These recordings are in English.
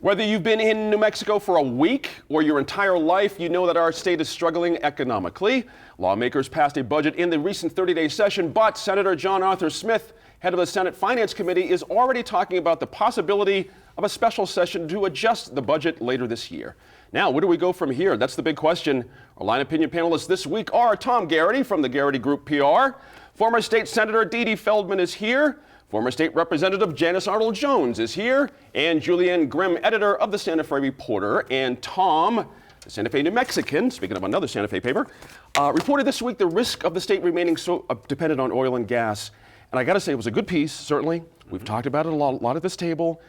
Whether you've been in New Mexico for a week or your entire life, you know that our state is struggling economically. Lawmakers passed a budget in the recent 30-day session, but Senator John Arthur Smith, head of the Senate Finance Committee, is already talking about the possibility of a special session to adjust the budget later this year. Now, where do we go from here? That's the big question. Our line opinion panelists this week are Tom Garrity from the Garrity Group PR. Former State Senator Dee Dee Feldman is here. Former State Representative Janice Arnold-Jones is here, and Julianne Grimm, editor of the Santa Fe Reporter, and Tom, the Santa Fe New Mexican, speaking of another Santa Fe paper, reported this week the risk of the state remaining so dependent on oil and gas. And I got to say, it was a good piece, certainly. We've talked about it a lot at this table,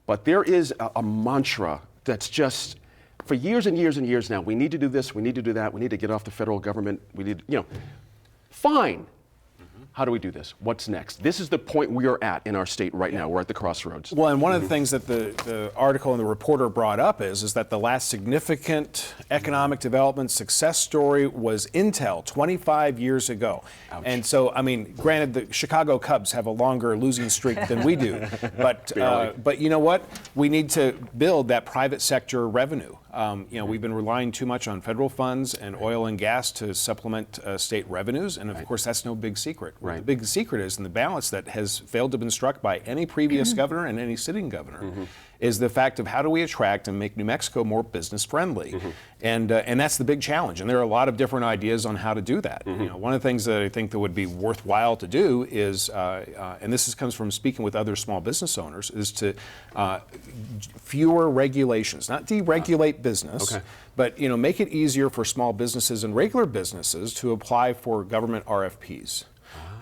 but there is a mantra that's just, for years and years and years now, we need to do this, we need to do that, we need to get off the federal government, we need, fine. How do we do this? What's next? This is the point we are at in our state right now. We're at the crossroads. Well, and one of the things that the article and the reporter brought up is that the last significant economic development success story was Intel 25 years ago. Ouch. And so, I mean, granted, the Chicago Cubs have a longer losing streak than we do, but you know what? We need to build that private sector revenue. We've been relying too much on federal funds and oil and gas to supplement state revenues, and of course that's no big secret. Right. The big secret is, and the balance that has failed to have been struck by any previous governor and any sitting governor, is the fact of how do we attract and make New Mexico more business friendly, and that's the big challenge. And there are a lot of different ideas on how to do that. One of the things that I think that would be worthwhile to do is, and comes from speaking with other small business owners, is to fewer regulations, not deregulate business, but make it easier for small businesses and regular businesses to apply for government RFPs.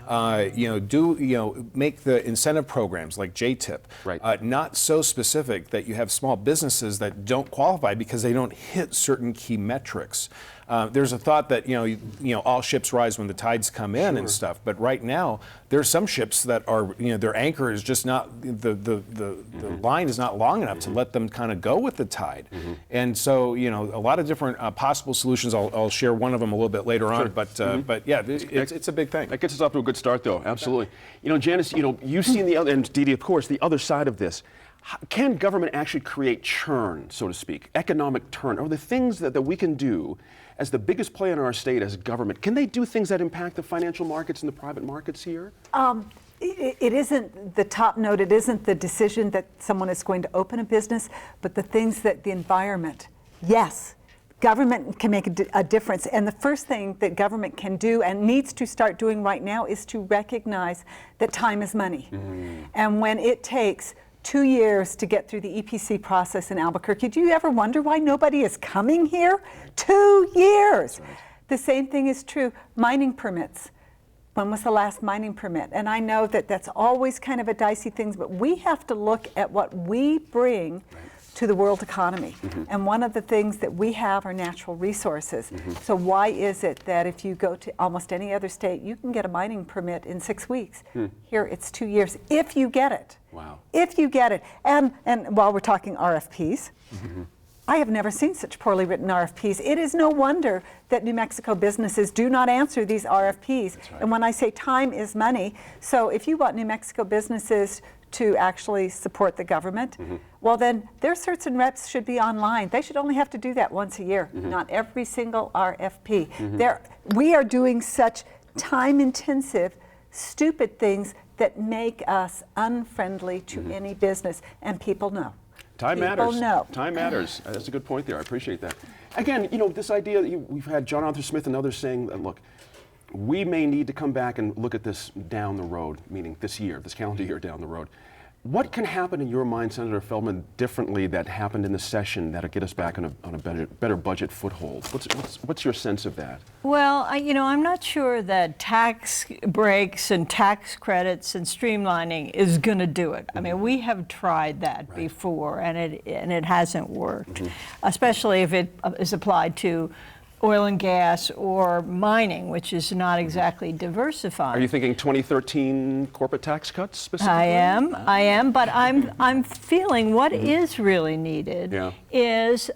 Make the incentive programs like JTIP not so specific that you have small businesses that don't qualify because they don't hit certain key metrics. There's a thought that all ships rise when the tides come in and stuff, but right now there's some ships that are their anchor is just not the line is not long enough to let them kind of go with the tide, and so a lot of different possible solutions. I'll share one of them a little bit later on, but yeah, it's a big thing. That gets us off to a good start, though. Absolutely. Janice, you've seen the other, and Dee Dee, of course, the other side of this. Can government actually create churn, so to speak, economic turn, or the things that we can do as the biggest player in our state as government? Can they do things that impact the financial markets and the private markets here? It isn't the top note. It isn't the decision that someone is going to open a business, but the things that the environment. Yes, government can make a difference. And the first thing that government can do and needs to start doing right now is to recognize that time is money. And when it takes 2 years to get through the EPC process in Albuquerque, do you ever wonder why nobody is coming here? 2 years. Right. The same thing is true. Mining permits. When was the last mining permit? And I know that that's always kind of a dicey thing, but we have to look at what we bring to the world economy. And one of the things that we have are natural resources. So why is it that if you go to almost any other state, you can get a mining permit in 6 weeks? Here it's 2 years, if you get it. Wow. If you get it. And while we're talking RFPs, I have never seen such poorly written RFPs. It is no wonder that New Mexico businesses do not answer these RFPs. That's right. And when I say time is money, so if you want New Mexico businesses to actually support the government, well then their certs and reps should be online. They should only have to do that once a year, not every single RFP. We are doing such time-intensive, stupid things that make us unfriendly to any business, and people know. Time people matters. Know. Time matters. That's a good point there. I appreciate that. Again, this idea that we've had John Arthur Smith and others saying that, look, we may need to come back and look at this down the road, meaning this year, this calendar year down the road. What can happen in your mind, Senator Feldman, differently that happened in the session that'll get us back on a better budget foothold? What's your sense of that? Well, I'm not sure that tax breaks and tax credits and streamlining is going to do it. I mean, we have tried that before, and it hasn't worked, especially if it is applied to oil and gas or mining, which is not exactly diversified. Are you thinking 2013 corporate tax cuts specifically? I am, but I'm feeling what is really needed is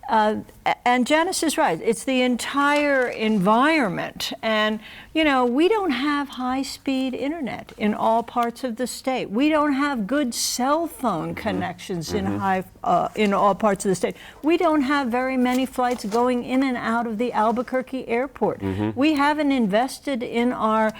And Janice is right. It's the entire environment. And, you know, we don't have high-speed internet in all parts of the state. We don't have good cell phone connections in all parts of the state. We don't have very many flights going in and out of the Albuquerque airport. We haven't invested in our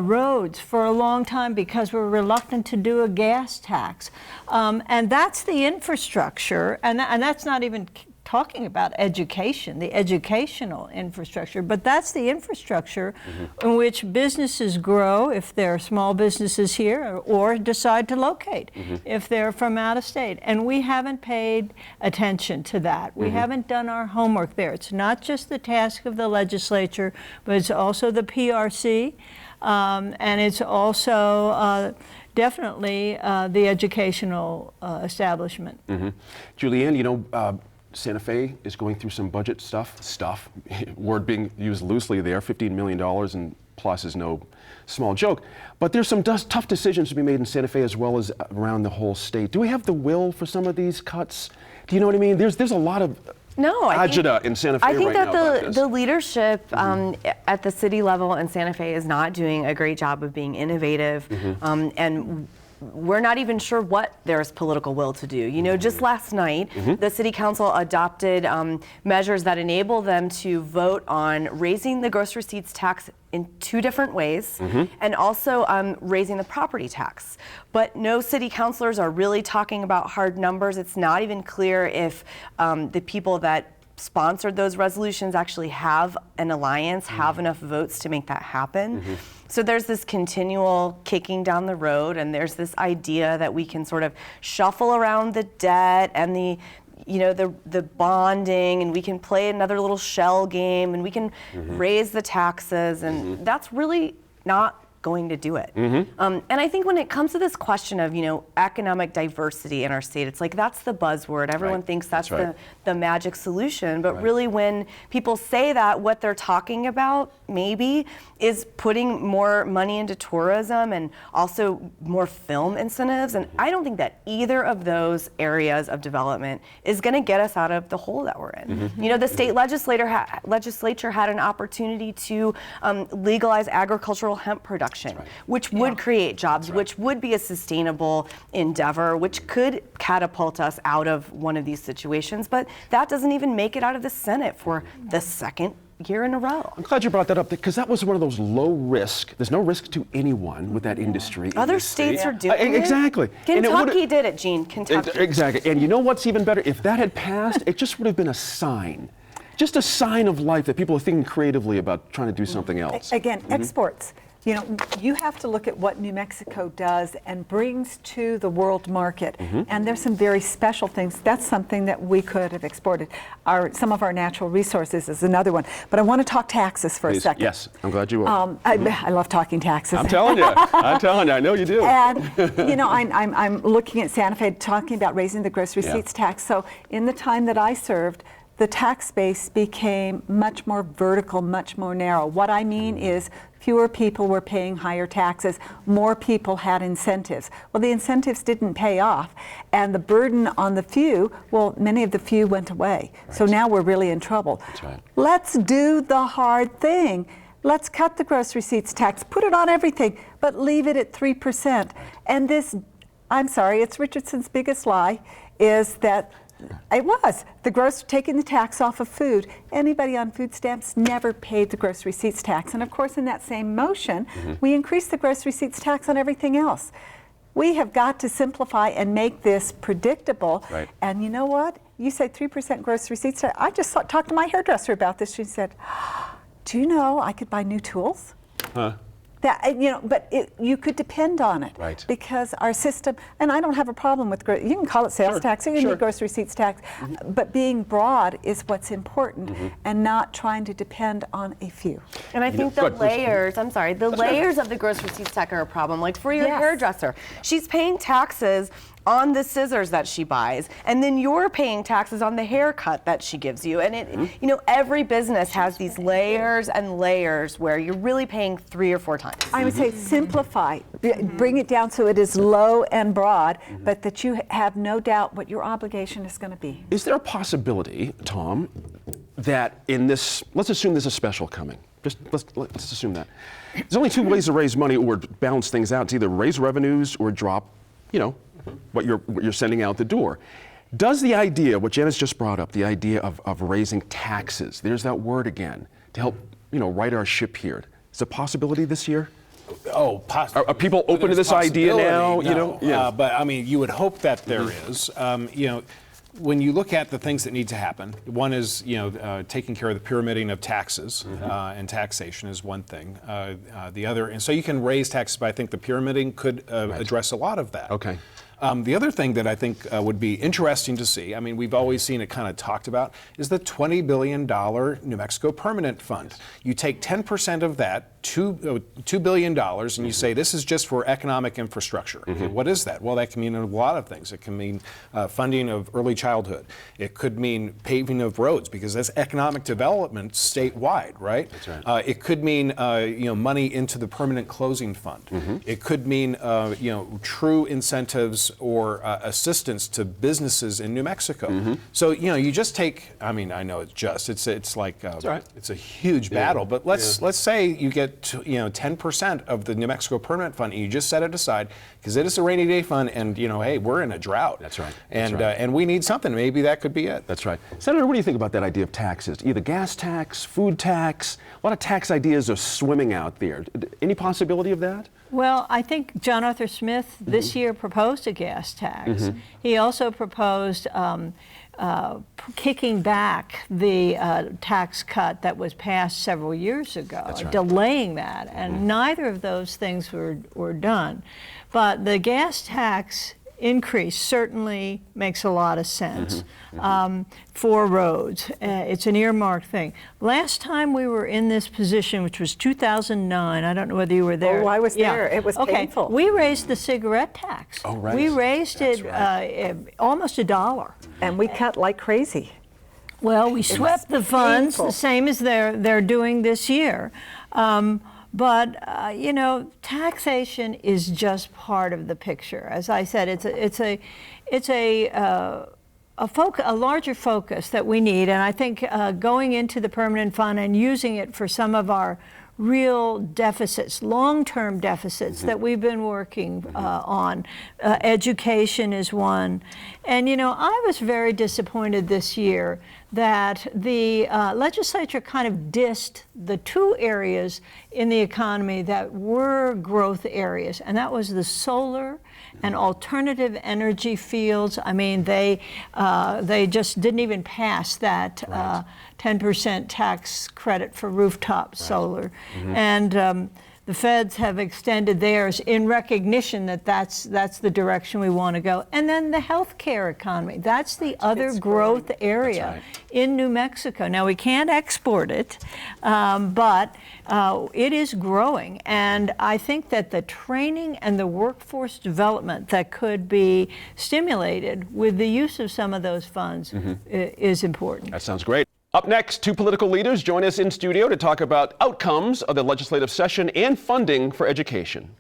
roads for a long time because we're reluctant to do a gas tax. And that's the infrastructure, and that's not even talking about education, the educational infrastructure, but that's the infrastructure in which businesses grow if they're small businesses here or decide to locate if they're from out of state. And we haven't paid attention to that. We haven't done our homework there. It's not just the task of the legislature, but it's also the PRC, and it's also definitely the educational establishment. Julianne, you know, Santa Fe is going through some budget stuff, word being used loosely there, $15 million and plus is no small joke. But there's some tough decisions to be made in Santa Fe as well as around the whole state. Do we have the will for some of these cuts? Do you know what I mean? There's a lot of agita in Santa Fe right now. I think that about this. the leadership at the city level in Santa Fe is not doing a great job of being innovative, and we're not even sure what there's political will to do. You know, just last night, the City Council adopted measures that enable them to vote on raising the gross receipts tax in 2 different ways, and also raising the property tax. But no city councilors are really talking about hard numbers. It's not even clear if the people that sponsored those resolutions actually have an alliance, have enough votes to make that happen. So there's this continual kicking down the road, and there's this idea that we can sort of shuffle around the debt and the bonding, and we can play another little shell game, and we can raise the taxes, and that's really not going to do it. And I think when it comes to this question of, you know, economic diversity in our state, it's like that's the buzzword. Everyone thinks that's the magic solution, but really when people say that, what they're talking about maybe is putting more money into tourism and also more film incentives. And I don't think that either of those areas of development is going to get us out of the hole that we're in. You know, the state legislature had an opportunity to legalize agricultural hemp production, which would create jobs, which would be a sustainable endeavor, which could catapult us out of one of these situations. But that doesn't even make it out of the Senate for the second year in a row. I'm glad you brought that up because that was one of those low risk. There's no risk to anyone with that industry. Other states are doing it. Exactly. Kentucky did it, Gene. Kentucky. Exactly. And you know what's even better? If that had passed, it just would have been a sign. Just a sign of life that people are thinking creatively about trying to do something else. Again, exports. You know, you have to look at what New Mexico does and brings to the world market. And there's some very special things. That's something that we could have exported. Some of our natural resources is another one. But I want to talk taxes for a second. Yes, I'm glad you will. I love talking taxes. I'm telling you. I know you do. And, you know, I'm looking at Santa Fe talking about raising the gross receipts tax. So in the time that I served, the tax base became much more vertical, much more narrow. What I mean is fewer people were paying higher taxes, more people had incentives. Well, the incentives didn't pay off, and the burden on the few, well, many of the few went away. So now we're really in trouble. That's right. Let's do the hard thing. Let's cut the gross receipts tax, put it on everything, but leave it at 3%. And this, I'm sorry, it's Richardson's biggest lie, is that taking the tax off of food. Anybody on food stamps never paid the gross receipts tax. And of course, in that same motion, we increased the gross receipts tax on everything else. We have got to simplify and make this predictable. Right. And you know what? You said 3% gross receipts tax. I just talked to my hairdresser about this. She said, do you know I could buy new tools? That, you know, but you could depend on it, right? Because our system, and I don't have a problem with, you can call it sales tax, you can do gross receipts tax, but being broad is what's important, and not trying to depend on a few. And I think the layers of the gross receipts tax are a problem. Like for your hairdresser, she's paying taxes on the scissors that she buys, and then you're paying taxes on the haircut that she gives you. And every business has these layers and layers where you're really paying 3 or 4 times. I would say simplify, bring it down so it is low and broad, but that you have no doubt what your obligation is going to be. Is there a possibility, Tom, that in this, let's assume there's a special coming. Just let's assume that. There's only 2 ways to raise money or balance things out. It's either raise revenues or drop, what you're sending out the door. Does the idea, what Janice just brought up, the idea of raising taxes, there's that word again, to help, right our ship here. Is it a possibility this year? Oh, Are people open to this idea now? No. But I mean, you would hope that there is. When you look at the things that need to happen, one is taking care of the pyramiding of taxes, and taxation is one thing. The other, and so you can raise taxes, but I think the pyramiding could address a lot of that. Okay. The other thing that I think would be interesting to see, I mean, we've always seen it kind of talked about, is the $20 billion New Mexico Permanent Fund. You take 10% of that, $2 billion, and you say this is just for economic infrastructure. Okay, what is that? Well, that can mean a lot of things. It can mean funding of early childhood. It could mean paving of roads, because that's economic development statewide, right? That's right. It could mean money into the permanent closing fund. It could mean true incentives or assistance to businesses in New Mexico. So you just take. I mean, I know it's like right. it's a huge battle. But let's say you get 10% of the New Mexico Permanent Fund, and you just set it aside because it is a rainy day fund, and hey, we're in a drought. That's right. And we need something. Maybe that could be it. That's right. Senator, what do you think about that idea of taxes? Either gas tax, food tax. A lot of tax ideas are swimming out there. Any possibility of that? Well, I think John Arthur Smith this year proposed a gas tax. He also proposed kicking back the tax cut that was passed several years ago, right. delaying that, and neither of those things were done. But the gas tax increase certainly makes a lot of sense for roads. It's an earmarked thing. Last time we were in this position, which was 2009, I don't know whether you were there. Oh, I was there. It was painful. We raised the cigarette tax. Oh, right. We raised it almost $1. And we cut like crazy. Well, we swept the funds, painful. the same as they're doing this year. But taxation is just part of the picture. As I said, it's a larger focus that we need, and I think going into the permanent fund and using it for some of our real deficits, long-term deficits that we've been working on. Education is one. And I was very disappointed this year that the legislature kind of dissed the 2 areas in the economy that were growth areas, and that was the solar and alternative energy fields. I mean, they just didn't even pass that 10% tax credit for rooftop solar. And the feds have extended theirs in recognition that that's the direction we want to go. And then the healthcare economy, that's the other growth area in New Mexico. Now, we can't export it, but it is growing. And I think that the training and the workforce development that could be stimulated with the use of some of those funds is important. That sounds great. Up next, 2 political leaders join us in studio to talk about outcomes of the legislative session and funding for education.